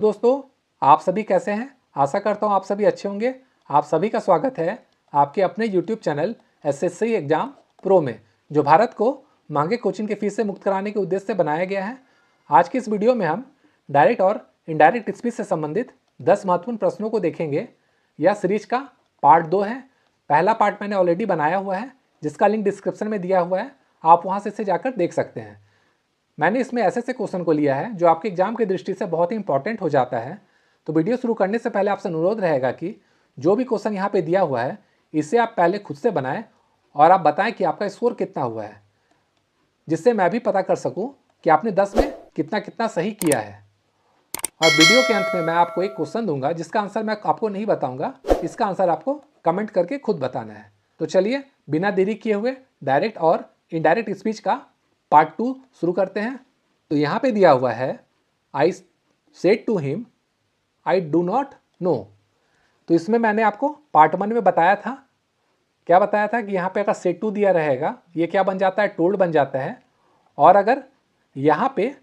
दोस्तों, आप सभी कैसे हैं? आशा करता हूं आप सभी अच्छे होंगे। आप सभी का स्वागत है आपके अपने YouTube channel SSC exam pro में, जो भारत को महंगे कोचिंग की फीस से मुक्त कराने के उद्देश्य से बनाया गया है। आज की इस वीडियो में हम डायरेक्ट और इनडायरेक्ट स्पीच से संबंधित 10 महत्वपूर्ण प्रश्नों को देखेंगे। यह सीरीज का पार्ट 2 है। पहला पार्ट मैंने ऑलरेडी बनाया हुआ है, जिसका लिंक डिस्क्रिप्शन में दिया हुआ है, आप वहाँ से इसे जाकर देख सकते हैं। मैंने इसमें ऐसे क्वेश्चन को लिया है जो आपके एग्जाम की दृष्टि से बहुत ही इंपॉर्टेंट हो जाता है। तो वीडियो शुरू करने से पहले आपसे अनुरोध रहेगा कि जो भी क्वेश्चन यहाँ पे दिया हुआ है इसे आप पहले खुद से बनाएं और आप बताएं कि आपका स्कोर कितना हुआ है, जिससे मैं भी पता कर सकूं कि आपने 10 में कितना कितना सही किया है। और वीडियो के अंत में मैं आपको एक क्वेश्चन दूंगा जिसका आंसर मैं आपको नहीं बताऊंगा, इसका आंसर आपको कमेंट करके खुद बताना है। तो चलिए बिना देरी किए हुए डायरेक्ट और इनडायरेक्ट स्पीच का पार्ट 2 शुरू करते हैं। तो यहाँ पे दिया हुआ है I said to him I do not know. तो इसमें मैंने आपको पार्ट 1 में बताया था, क्या बताया था कि यहाँ पे अगर सेड टू दिया रहेगा ये क्या बन जाता है, टोल्ड बन जाता है। और अगर यहाँ पे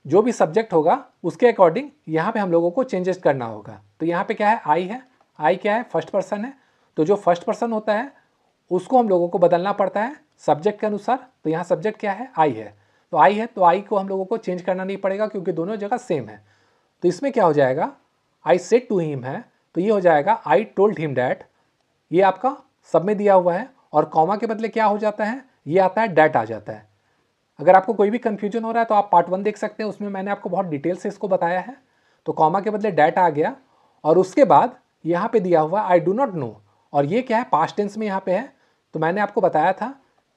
जो भी सब्जेक्ट होगा उसके अकॉर्डिंग यहाँ पे हम लोगों को चेंजेस करना होगा। तो यहाँ पे क्या है, आई है, आई क्या है, फर्स्ट पर्सन है। तो जो फर्स्ट पर्सन होता है उसको हम लोगों को बदलना पड़ता है सब्जेक्ट के अनुसार। तो यहाँ सब्जेक्ट क्या है, आई है। तो आई है तो आई को हम लोगों को चेंज करना नहीं पड़ेगा क्योंकि दोनों जगह सेम है। तो इसमें क्या हो जाएगा, आई सेड टू हिम है तो ये हो जाएगा आई टोल्ड हिम डैट। ये आपका सब में दिया हुआ है और कॉमा के बदले क्या हो जाता है, ये आता है डैट आ जाता है। अगर आपको कोई भी कन्फ्यूजन हो रहा है तो आप पार्ट 1 देख सकते हैं, उसमें मैंने आपको बहुत डिटेल से इसको बताया है। तो कॉमा के बदले डैट आ गया और उसके बाद यहाँ पे दिया हुआ आई डू नॉट नो, और ये क्या है, पास्ट टेंस में यहाँ पे है। तो मैंने आपको बताया था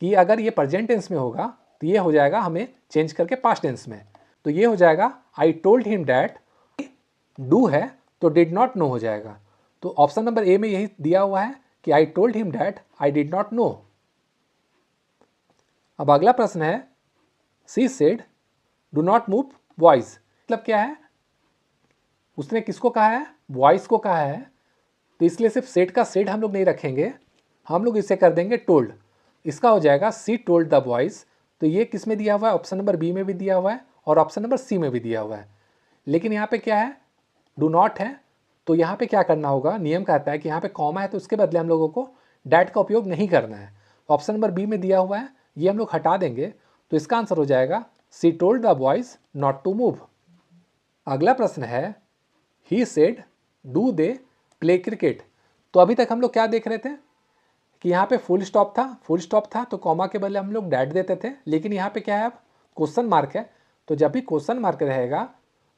कि अगर ये प्रेजेंट टेंस में होगा तो ये हो जाएगा हमें चेंज करके पास्ट टेंस में। तो ये हो जाएगा I told him that, do है तो डिड नॉट नो हो जाएगा। तो ऑप्शन नंबर ए में यही दिया हुआ है कि I told him that I did not know. अब अगला प्रश्न है, she said do not move voice. मतलब क्या है, उसने किसको कहा है, वॉइस को कहा है। तो इसलिए सिर्फ सेड का सेड हम लोग नहीं रखेंगे, हम लोग इसे कर देंगे टोल्ड। इसका हो जाएगा सी टोल्ड द वॉइस। तो ये किस में दिया हुआ है, ऑप्शन नंबर बी में भी दिया हुआ है और ऑप्शन नंबर सी में भी दिया हुआ है। लेकिन यहाँ पे क्या है, डू नॉट है। तो यहाँ पे क्या करना होगा, नियम कहता है कि यहाँ पे कॉमा है तो उसके बदले हम लोगों को डैट का उपयोग नहीं करना है। ऑप्शन नंबर बी में दिया हुआ है, ये हम लोग हटा देंगे। तो इसका आंसर हो जाएगा she told the boys not to move. अगला प्रश्न है, he said do they play cricket. तो अभी तक हम लोग क्या देख रहे थे कि यहाँ पे फुल स्टॉप था तो कॉमा के बदले हम लोग डैट देते थे। लेकिन यहाँ पे क्या है, अब क्वेश्चन मार्क है। तो जब भी क्वेश्चन मार्क रहेगा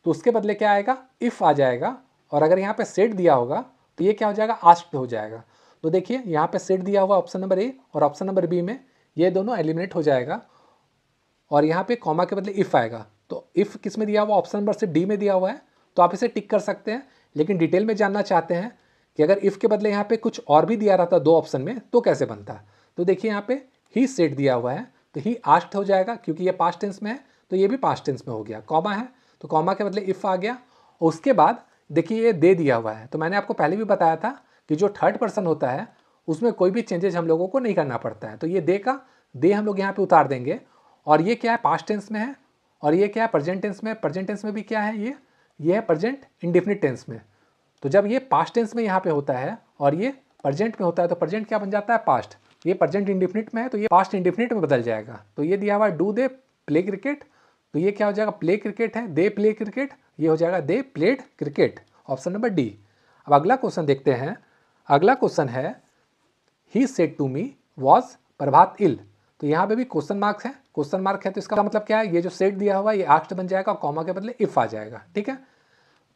तो उसके बदले क्या आएगा, इफ़ आ जाएगा। और अगर यहाँ पे सेट दिया होगा तो ये क्या हो जाएगा, आस्क्ड हो जाएगा। तो देखिए यहाँ पे सेट दिया हुआ ऑप्शन नंबर ए और ऑप्शन नंबर बी में, ये दोनों एलिमिनेट हो जाएगा और यहाँ पे कॉमा के बदले इफ़ आएगा। तो इफ़ किस में दिया हुआ, ऑप्शन नंबर से डी में दिया हुआ है। तो आप इसे टिक कर सकते हैं। लेकिन डिटेल में जानना चाहते हैं कि अगर इफ़ के बदले यहाँ पे कुछ और भी दिया रहता दो ऑप्शन में तो कैसे बनता। तो देखिए यहाँ पे ही सेट दिया हुआ है तो ही आस्क्ड हो जाएगा क्योंकि ये पास्ट टेंस में है, तो ये भी पास्ट टेंस में हो गया। कॉमा है तो कॉमा के बदले इफ़ आ गया। उसके बाद देखिए ये दे दिया हुआ है। तो मैंने आपको पहले भी बताया था कि जो थर्ड पर्सन होता है उसमें कोई भी चेंजेज हम लोगों को नहीं करना पड़ता है। तो ये दे का दे हम लोग यहाँ पे उतार देंगे। और ये क्या है, पास्ट टेंस में है। और ये क्या है, प्रेजेंट टेंस में। प्रेजेंट टेंस में भी क्या है, ये है प्रेजेंट इंडेफिनिट टेंस में। तो जब ये पास्ट टेंस में यहाँ पे होता है और ये प्रेजेंट में होता है तो प्रेजेंट क्या बन जाता है, पास्ट। ये प्रेजेंट इंडेफिनिट में है तो ये पास्ट इंडेफिनिट में बदल जाएगा। तो ये दिया हुआ है डू दे प्ले क्रिकेट, तो ये क्या हो जाएगा, प्ले क्रिकेट है, दे प्ले क्रिकेट, ये हो जाएगा they played cricket, option number D. अब अगला क्वेश्चन देखते हैं। अगला क्वेश्चन है, he said to me was Prabhat ill. तो यहाँ पे भी क्वेश्चन मार्क है, क्वेश्चन मार्क है तो इसका मतलब क्या है, ये जो सेट दिया हुआ है ये आस्क्ड बन जाएगा, कॉमा के बदले इफ आ जाएगा। ठीक है,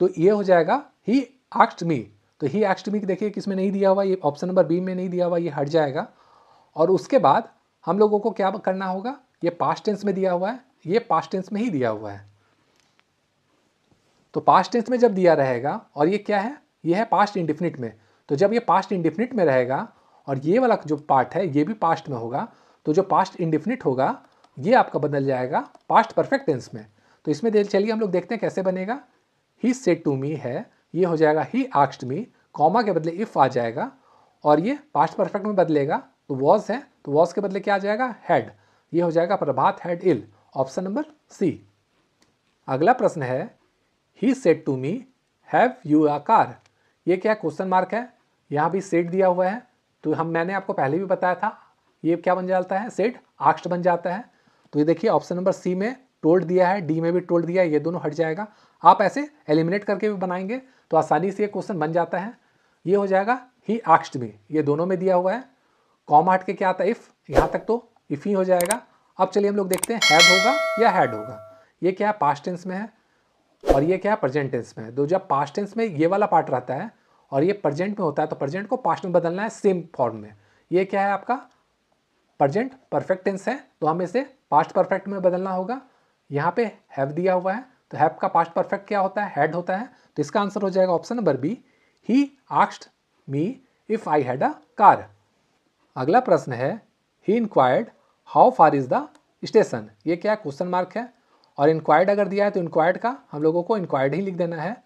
तो ये हो जाएगा ही आस्क्ड मी। तो ही आस्क्ड मी देखिए किसमें नहीं दिया हुआ, ये ऑप्शन नंबर बी में नहीं दिया हुआ, ये हट जाएगा। और उसके बाद हम लोगों को क्या करना होगा, ये पास्ट टेंस में दिया हुआ है, ये पास्ट टेंस में ही दिया हुआ है। तो पास्ट टेंस में जब दिया रहेगा और ये क्या है, ये है पास्ट इंडेफिनिट में। तो जब ये पास्ट इंडेफिनिट में रहेगा और ये वाला जो पार्ट है ये भी पास्ट में होगा, तो जो पास्ट इंडेफिनिट होगा ये आपका बदल जाएगा पास्ट परफेक्ट टेंस में। तो इसमें चलिए हम लोग देखते हैं कैसे बनेगा। ही सेड टू मी है, ये हो जाएगा ही आस्क्ड मी, कॉमा के बदले इफ आ जाएगा और ये पास्ट परफेक्ट में बदलेगा। तो वॉज है तो वॉज के बदले क्या आ जाएगा, हैड, ये हो जाएगा Prabhat had ill, option number C. अगला प्रश्न है he said to me have you a car. ये क्या क्वेश्चन मार्क है, यहाँ भी सेड दिया हुआ है, तो मैंने आपको पहले भी बताया था ये क्या बन जाता है, सेड आस्क्ड बन जाता है। तो ये देखिए ऑप्शन नंबर सी में टोल्ड दिया है, डी में भी टोल्ड दिया है, ये दोनों हट जाएगा। आप ऐसे एलिमिनेट करके भी बनाएंगे तो आसानी से ये क्वेश्चन बन जाता है। ये हो जाएगा ही आस्क्ड मी, ये दोनों में दिया हुआ है। कॉमा हट के क्या आता है, इफ़, यहाँ तक तो इफ़ ही हो जाएगा। अब चलिए हम लोग देखते हैं हैव होगा या हैड होगा। ये क्या है, पास्ट टेंस में है और ये क्या है, प्रेजेंट टेंस में है। तो जब पास्ट टेंस में ये वाला पार्ट रहता है और ये प्रेजेंट में होता है तो प्रेजेंट को पास्ट में बदलना है सेम फॉर्म में। ये क्या है आपका प्रेजेंट परफेक्ट टेंस है, तो हमें इसे पास्ट परफेक्ट में बदलना होगा। यहाँ पे हैव दिया हुआ है, तो हैव का पास्ट परफेक्ट क्या होता है, हैड होता है। तो इसका आंसर हो जाएगा option number B, he asked me if I had a car. अगला प्रश्न है he inquired how far is the station. ये क्या क्वेश्चन मार्क है, और इंक्वायर्ड अगर दिया है तो इंक्वायर्ड का हम लोगों को इंक्वायर्ड ही लिख देना है,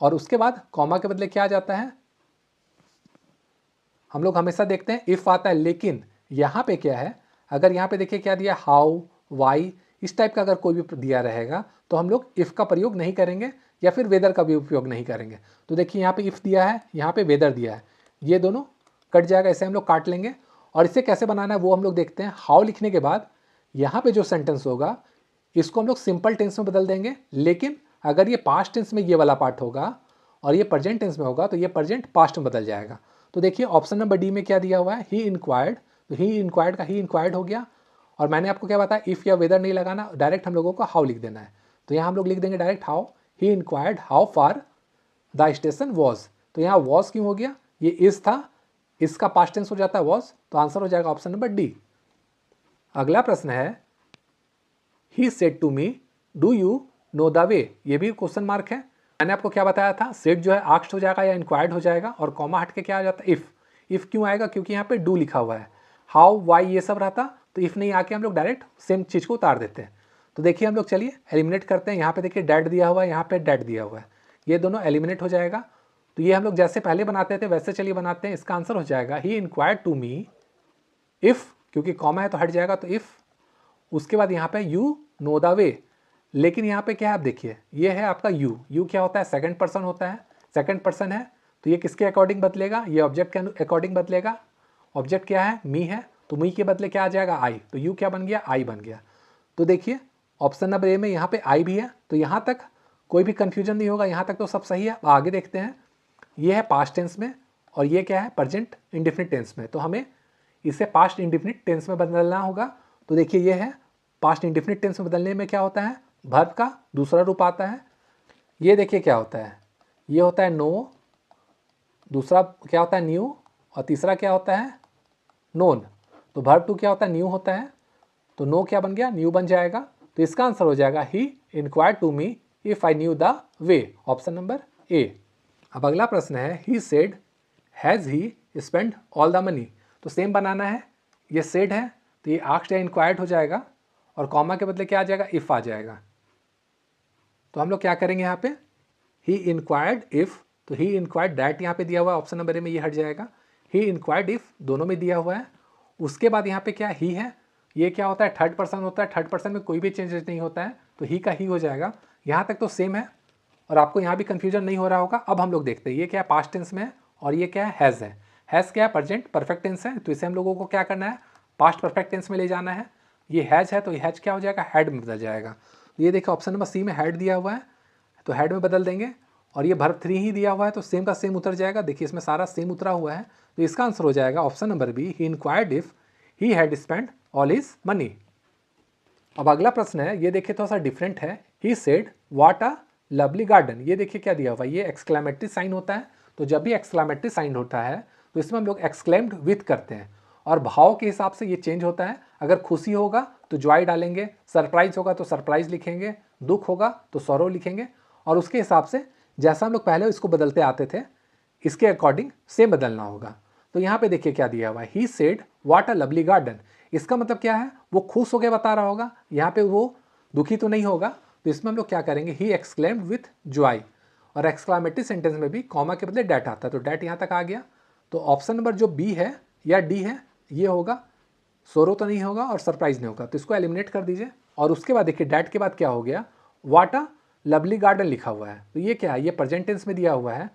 और उसके बाद कॉमा के बदले क्या आ जाता है, हम लोग हमेशा देखते हैं इफ़ आता है। लेकिन यहाँ पे क्या है, अगर यहाँ पे देखिए क्या दिया, हाउ, वाई, इस टाइप का अगर कोई भी दिया रहेगा तो हम लोग इफ़ का प्रयोग नहीं करेंगे या फिर वेदर का भी उपयोग नहीं करेंगे। तो देखिए यहाँ पे इफ़ दिया है, यहाँ पे वेदर दिया है, ये दोनों कट जाएगा, ऐसे हम लोग काट लेंगे। और इसे कैसे बनाना है वो हम लोग देखते हैं। हाउ लिखने के बाद यहाँ पे जो सेंटेंस होगा इसको हम लोग सिंपल टेंस में बदल देंगे, लेकिन अगर ये पास्ट टेंस में ये वाला पार्ट होगा और ये प्रेजेंट टेंस में होगा तो ये प्रेजेंट पास्ट में बदल जाएगा। तो देखिए ऑप्शन नंबर डी में क्या दिया हुआ है, ही इंक्वायर्ड, तो ही इंक्वायर्ड का ही इंक्वायर्ड हो गया। और मैंने आपको क्या बताया, इफ़ या वेदर नहीं लगाना, डायरेक्ट हम लोगों को हाउ लिख देना है। तो यहाँ हम लोग लिख देंगे direct how, he inquired how far the station was. तो यहाँ वॉज क्यों हो गया, ये इज था, इसका पास्ट टेंस हो जाता है वॉज, तो आंसर हो जाएगा ऑप्शन नंबर डी। अगला प्रश्न है he said to me do you know the way. ये भी क्वेश्चन मार्क है। मैंने आपको क्या बताया था, सेड जो है आस्क्ड हो जाएगा या इंक्वायर्ड हो जाएगा, और कॉमा हट के क्या आ जाता है, इफ़। इफ़ क्यों आएगा, क्योंकि यहाँ पे डू लिखा हुआ है, हाउ, वाई ये सब रहता, तो इफ़ नहीं आके हम लोग डायरेक्ट सेम चीज़ को उतार देते हैं। तो देखिए हम लोग चलिए एलिमिनेट करते हैं। यहाँ पे देखिए डैड दिया हुआ है, यहाँ पे डैड दिया हुआ है, ये दोनों एलिमिनेट हो जाएगा। तो ये हम लोग जैसे पहले बनाते थे वैसे चलिए बनाते हैं। इसका आंसर हो जाएगा he inquired to me if, क्योंकि कॉमा है तो हट जाएगा, तो इफ़, उसके बाद यहाँ पे यू नो द वे। लेकिन यहाँ पे क्या है, आप देखिए ये है आपका यू, यू क्या होता है, सेकंड पर्सन होता है, सेकंड पर्सन है, तो ये किसके अकॉर्डिंग बदलेगा, ये ऑब्जेक्ट के अकॉर्डिंग बदलेगा। ऑब्जेक्ट क्या है, मी है, तो मी के बदले क्या आ जाएगा, आई, तो यू क्या बन गया, आई बन गया। तो देखिए ऑप्शन नंबर ए में यहाँ पे आई भी है, तो यहाँ तक कोई भी कन्फ्यूजन नहीं होगा, यहाँ तक तो सब सही है। आगे देखते हैं, ये है पास्ट टेंस में और ये क्या है, प्रेजेंट इंडेफिनिट टेंस में, तो हमें इसे पास्ट इंडेफिनिट टेंस में बदलना होगा। तो देखिए ये है पास्ट इंडेफिनिट टेंस में बदलने में क्या होता है, वर्ब का दूसरा रूप आता है। ये देखिए क्या होता है, ये होता है नो, दूसरा क्या होता है न्यू, और तीसरा क्या होता है नोन। तो वर्ब टू क्या होता है, न्यू होता है, तो नो क्या बन गया, न्यू बन जाएगा। तो इसका आंसर हो जाएगा he inquired to me if I knew the way, option number A. अब अगला प्रश्न है he said has he spend all the money. तो सेम बनाना है, ये सेड है तो ये आस्क्ड या इंक्वायर्ड हो जाएगा, और कॉमा के बदले क्या आ जाएगा, इफ़ आ जाएगा। तो हम लोग क्या करेंगे यहाँ पे, ही इंक्वायर्ड इफ़, तो ही इंक्वायर्ड डैट यहाँ पे दिया हुआ है, ऑप्शन नंबर ए में ये हट जाएगा। ही इंक्वायर्ड इफ़ दोनों में दिया हुआ है। उसके बाद यहाँ पे क्या ही है, ये क्या होता है, थर्ड पर्सन होता है, थर्ड पर्सन में कोई भी चेंजेस नहीं होता है, तो ही का ही हो जाएगा। यहाँ तक तो सेम है और आपको यहाँ भी कन्फ्यूजन नहीं हो रहा होगा। अब हम लोग देखते हैं ये क्या है, पास्ट टेंस में है, और ये क्या है, हैज़ है। हैज़ क्या है, प्रेजेंट परफेक्ट टेंस है, तो इसे हम लोगों को क्या करना है, पास्ट परफेक्ट टेंस में ले जाना है। ये हैज़ है तो ये हैज़ क्या हो जाएगा, हैड में बदल जाएगा। तो ये देखिए ऑप्शन नंबर सी में हैड दिया हुआ है, तो हैड में बदल देंगे, और ये वर्ब 3 ही दिया हुआ है तो सेम का सेम उतर जाएगा। देखिए इसमें सारा सेम उतरा हुआ है, तो इसका आंसर हो जाएगा option number B, he inquired if he had spend all his money. अब अगला प्रश्न है, ये देखिए थोड़ा सा डिफरेंट है, he said what a lovely garden. ये देखिए क्या दिया हुआ है, ये एक्सक्लेमेटरी साइन होता है, तो जब भी एक्सक्लेमेटरी साइन होता है तो इसमें हम लोग एक्सक्लेम्ड विथ करते हैं, और भाव के हिसाब से ये चेंज होता है। अगर खुशी होगा तो जॉय डालेंगे, सरप्राइज होगा तो सरप्राइज लिखेंगे, दुख होगा तो सॉरो लिखेंगे, और उसके हिसाब से जैसा हम लोग पहले इसको बदलते आते थे इसके अकॉर्डिंग सेम बदलना होगा। तो यहाँ पे देखिए क्या दिया हुआ है, he said what a lovely garden. इसका मतलब क्या है, वो खुश होकर बता रहा होगा, यहाँ पे वो दुखी तो नहीं होगा। तो इसमें हम लोग क्या करेंगे, ही एक्सक्लेम्ड विथ जॉय, और एक्सक्लामेटरी सेंटेंस में भी कॉमा के बदले डैट आता है, तो डैट यहाँ तक आ गया। तो ऑप्शन नंबर जो बी है या डी है ये होगा, सोरो तो नहीं होगा और सरप्राइज नहीं होगा, तो इसको एलिमिनेट कर दीजिए। और उसके बाद देखिए डैट के बाद क्या हो गया, व्हाट अ लवली गार्डन लिखा हुआ है, तो ये क्या है, ये प्रेजेंट टेंस में दिया हुआ है,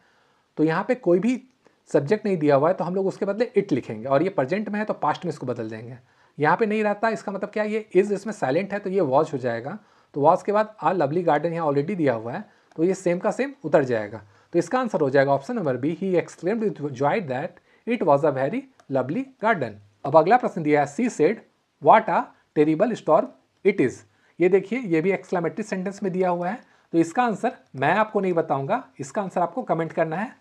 तो यहाँ पे कोई भी सब्जेक्ट नहीं दिया हुआ है तो हम लोग उसके बदले इट लिखेंगे, और ये प्रेजेंट में है तो पास्ट में इसको बदल देंगे। यहाँ पे नहीं रहता, इसका मतलब क्या है, ये इज इसमें साइलेंट है तो ये वॉज हो जाएगा, तो वॉज के बाद आ लवली गार्डन यहाँ ऑलरेडी दिया हुआ है तो ये सेम का सेम उतर जाएगा, तो इसका आंसर हो जाएगा option number B, he exclaimed with joy that it was a very lovely garden. अब अगला प्रश्न दिया है, she said what a terrible storm it is. ये देखिए, ये भी एक्सक्लेमेटरी सेंटेंस में दिया हुआ है, तो इसका आंसर मैं आपको नहीं बताऊंगा, इसका आंसर आपको कमेंट करना है